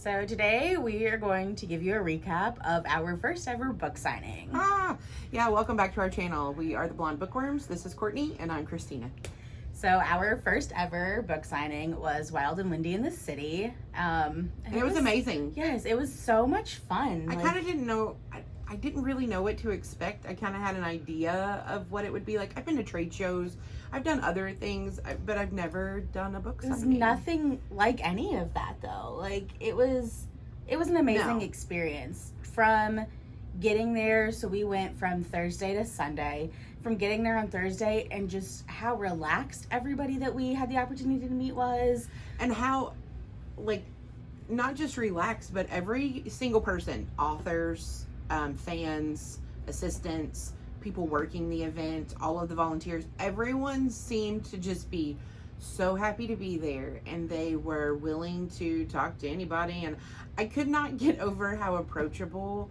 So today we are going to give you a recap of our first ever book signing. Yeah, welcome back to our channel. We are the Blonde Bookworms. This is Courtney and I'm Christina. So our first ever book signing was Wild and Windy in the City. And it was amazing. Yes, it was so much fun. I kind of didn't know, I didn't really know what to expect. I kind of had an idea of what it would be like. I've been to trade shows. I've done other things, but I've never done a book signing. It was nothing like any of that though. Like it was an amazing experience from getting there. So we went from Thursday to Sunday. From getting there on Thursday and just how relaxed everybody that we had the opportunity to meet was. And how, like, not just relaxed, but every single person, authors, fans, assistants, people working the event, all of the volunteers, everyone seemed to just be so happy to be there, and they were willing to talk to anybody, and I could not get over how approachable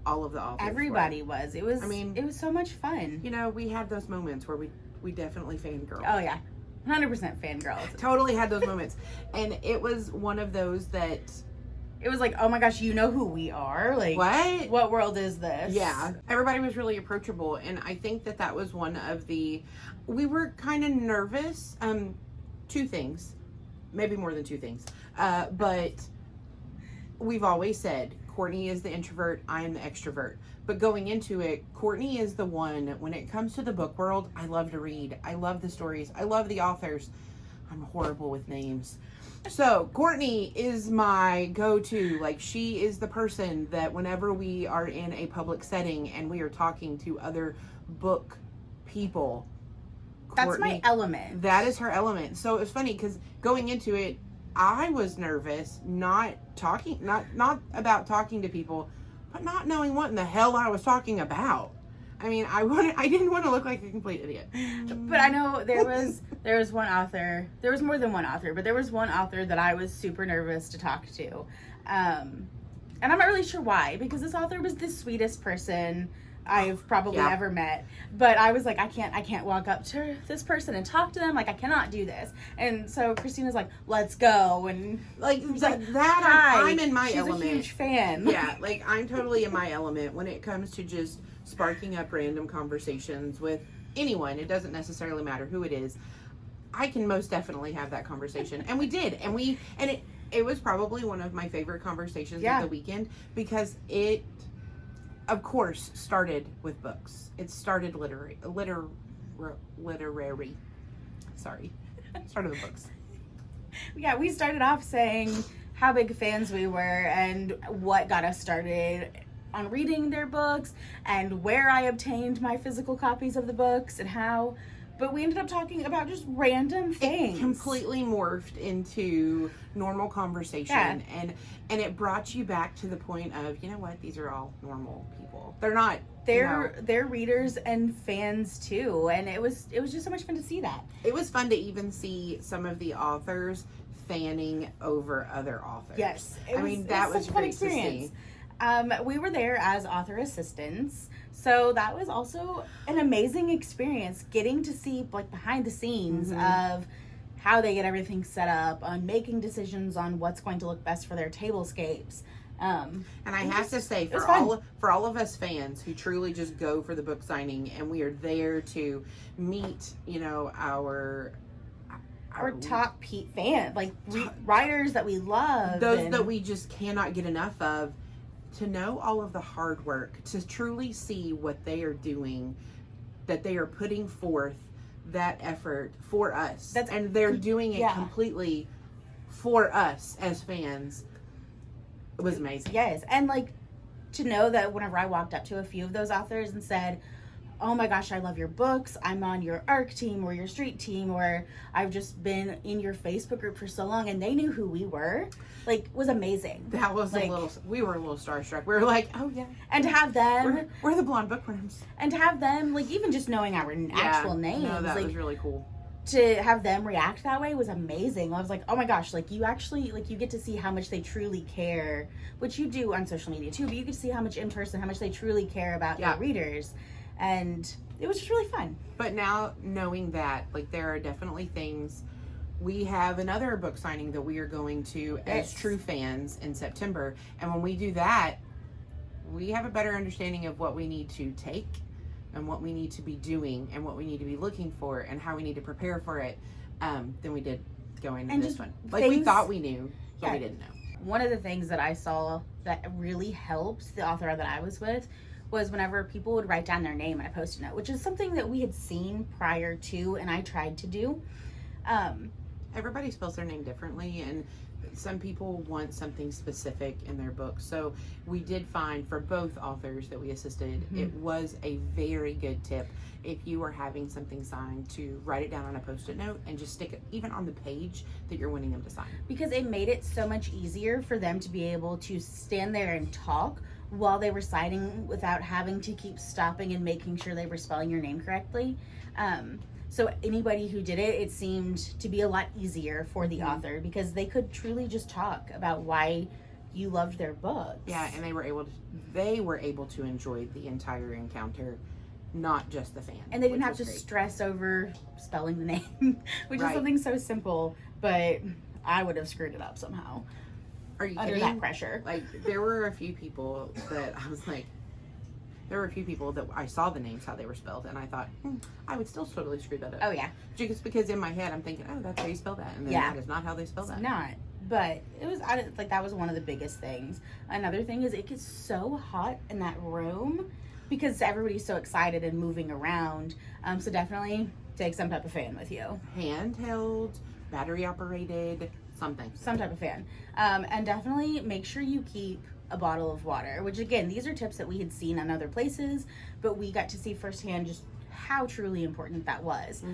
all of the authors everybody were. was. It was so much fun. You know, we had those moments where we definitely fangirled. Oh yeah, 100% fangirls. Totally had those moments, and it was one of those that it was like, oh my gosh, you know who we are? Like, what world is this? Yeah. Everybody was really approachable. And I think that was one of we were kind of nervous. Two things, maybe more than two things. But we've always said, Courtney is the introvert, I am the extrovert. But going into it, Courtney is the one, when it comes to the book world, I love to read. I love the stories. I love the authors. I'm horrible with names. So Courtney is my go-to. Like, she is the person that whenever we are in a public setting and we are talking to other book people, that's my element. That is her element. So it was funny because going into it, I was nervous, not about talking to people, but not knowing what in the hell I was talking about. I mean, I didn't want to look like a complete idiot. But I know there was one author. There was more than one author, but there was one author that I was super nervous to talk to. And I'm not really sure why, because this author was the sweetest person I've probably ever met. But I was like, I can't walk up to this person and talk to them. Like, I cannot do this. And so Christina's like, let's go. And like I'm in my element. She's a huge fan. Yeah, like I'm totally in my element when it comes to just sparking up random conversations with anyone. It doesn't necessarily matter who it is. I can most definitely have that conversation. And we did. And it was probably one of my favorite conversations of the weekend, because it, of course, started with books. It started literary. Sorry. Started with books. Yeah, we started off saying how big fans we were and what got us started on reading their books and where I obtained my physical copies of the books and how, but we ended up talking about just random things. It completely morphed into normal conversation, and it brought you back to the point of, you know what, these are all normal people. They're readers and fans too, and it was just so much fun to see that. It was fun to even see some of the authors fanning over other authors. Yes, that was great to see. We were there as author assistants, so that was also an amazing experience, getting to see like behind the scenes of how they get everything set up, on making decisions on what's going to look best for their tablescapes. And I have to say, for all of us fans who truly just go for the book signing, and we are there to meet, you know, our top fan, like writers that we love, those that we just cannot get enough of. To know all of the hard work, to truly see what they are doing, that they are putting forth that effort for us, and they're doing it completely for us as fans. It was amazing. Yes, and like to know that whenever I walked up to a few of those authors and said, oh my gosh, I love your books, I'm on your ARC team or your street team, or I've just been in your Facebook group for so long, and they knew who we were, like, was amazing. That was we were a little starstruck. We were like, oh yeah. And to have them, we're the Blonde Bookworms. And to have them, like, even just knowing our actual names. No, that was really cool. To have them react that way was amazing. I was like, oh my gosh, like, you actually, like, you get to see how much they truly care, which you do on social media too, but you get to see how much in person, how much they truly care about their readers. And it was just really fun. But now knowing that, like, there are definitely things we have another book signing that we are going to as true fans in September. And when we do that, we have a better understanding of what we need to take and what we need to be doing and what we need to be looking for and how we need to prepare for it than we did going into this one. Like, we thought we knew, but we didn't know. One of the things that I saw that really helped the author that I was with was whenever people would write down their name on a Post-it note, which is something that we had seen prior to, and I tried to do. Everybody spells their name differently, and some people want something specific in their book. So we did find for both authors that we assisted, it was a very good tip if you are having something signed to write it down on a Post-it note and just stick it even on the page that you're wanting them to sign. Because it made it so much easier for them to be able to stand there and talk while they were signing without having to keep stopping and making sure they were spelling your name correctly. So anybody who did it, it seemed to be a lot easier for the author because they could truly just talk about why you loved their books. Yeah, and they were able to enjoy the entire encounter, not just the fan. And they didn't have to stress over spelling the name, which is something so simple, but I would have screwed it up somehow. Are you under kidding? That pressure? Like, there were a few people that I was like, there were a few people that I saw the names, how they were spelled, and I thought, I would still totally screw that up. Oh, yeah. Just because in my head, I'm thinking, oh, that's how you spell that. And then that is not how they spell that. It's not. But it was, like, that was one of the biggest things. Another thing is it gets so hot in that room because everybody's so excited and moving around. So definitely take some type of fan with you. Handheld, battery operated, something. Some type of fan. And definitely make sure you keep a bottle of water, which again, these are tips that we had seen in other places, but we got to see firsthand just how truly important that was.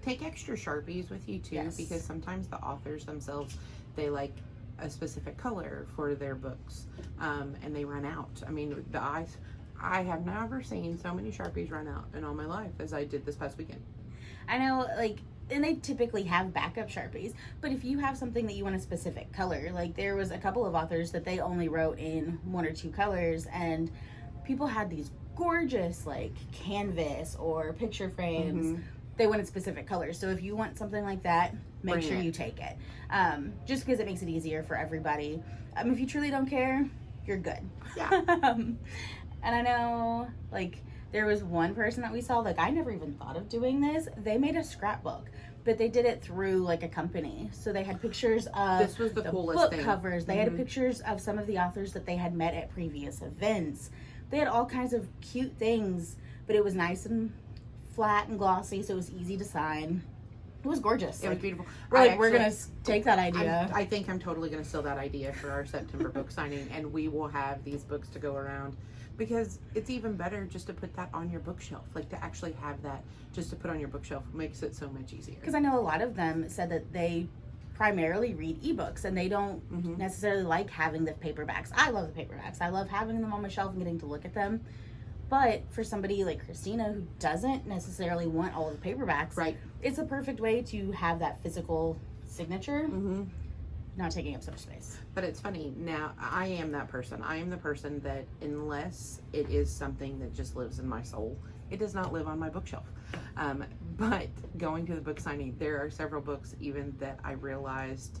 Take extra Sharpies with you too, because sometimes the authors themselves, they like a specific color for their books, and they run out. I mean, I have never seen so many Sharpies run out in all my life as I did this past weekend. I know, like, and they typically have backup Sharpies, but if you have something that you want a specific color, like there was a couple of authors that they only wrote in 1 or 2 colors, and people had these gorgeous like canvas or picture frames. They wanted specific colors. So if you want something like that, make sure you take it. Just because it makes it easier for everybody. If you truly don't care, you're good. Yeah. And I know, like, there was one person that we saw, like, I never even thought of doing this. They made a scrapbook, but they did it through, like, a company. So they had pictures of this was the coolest book thing. covers. They had pictures of some of the authors that they had met at previous events. They had all kinds of cute things, but it was nice and flat and glossy, so it was easy to sign. It was gorgeous. It was beautiful. We're going to take that idea. I think I'm totally going to steal that idea for our September book signing, and we will have these books to go around. Because it's even better just to put that on your bookshelf. Like, to actually have that just to put on your bookshelf makes it so much easier. Because I know a lot of them said that they primarily read ebooks and they don't necessarily like having the paperbacks. I love the paperbacks. I love having them on my shelf and getting to look at them. But for somebody like Christina who doesn't necessarily want all of the paperbacks, it's a perfect way to have that physical signature. Not taking up so much space. But it's funny, now I am that person. I am the person that unless it is something that just lives in my soul, it does not live on my bookshelf. But going to the book signing, there are several books even that I realized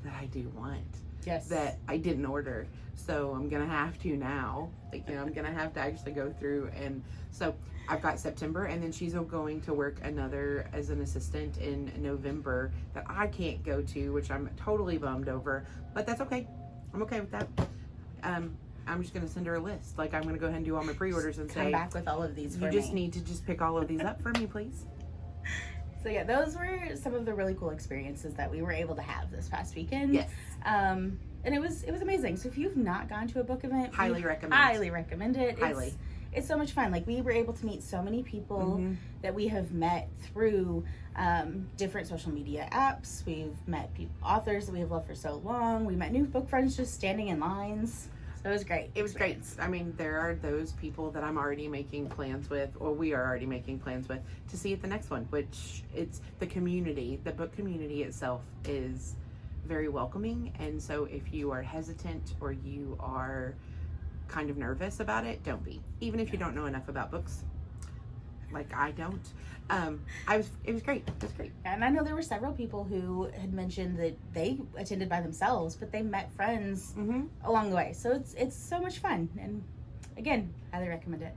that I do want. Yes. That I didn't order. So I'm going to have to now. Like, you know, I'm going to have to actually go through. And so I've got September, and then she's going to work another as an assistant in November that I can't go to, which I'm totally bummed over. But that's okay. I'm okay with that. I'm just going to send her a list. Like, I'm going to go ahead and do all my pre-orders and say, come back with all of these for me. You just need to just pick all of these up for me, please. So yeah, those were some of the really cool experiences that we were able to have this past weekend. Yes. And it was amazing. So if you've not gone to a book event, highly recommend it. Highly. It's so much fun. Like, we were able to meet so many people that we have met through different social media apps. We've met authors that we have loved for so long. We met new book friends just standing in lines. So it was great. It was great. I mean, there are those people that I'm already making plans with, or we are already making plans with, to see at the next one, which it's the community. The book community itself is very welcoming. And so if you are hesitant or you are kind of nervous about it, don't be. Even if you don't know enough about books, like I don't. It was great. It was great. And I know there were several people who had mentioned that they attended by themselves, but they met friends along the way. So it's so much fun. And again, highly recommend it.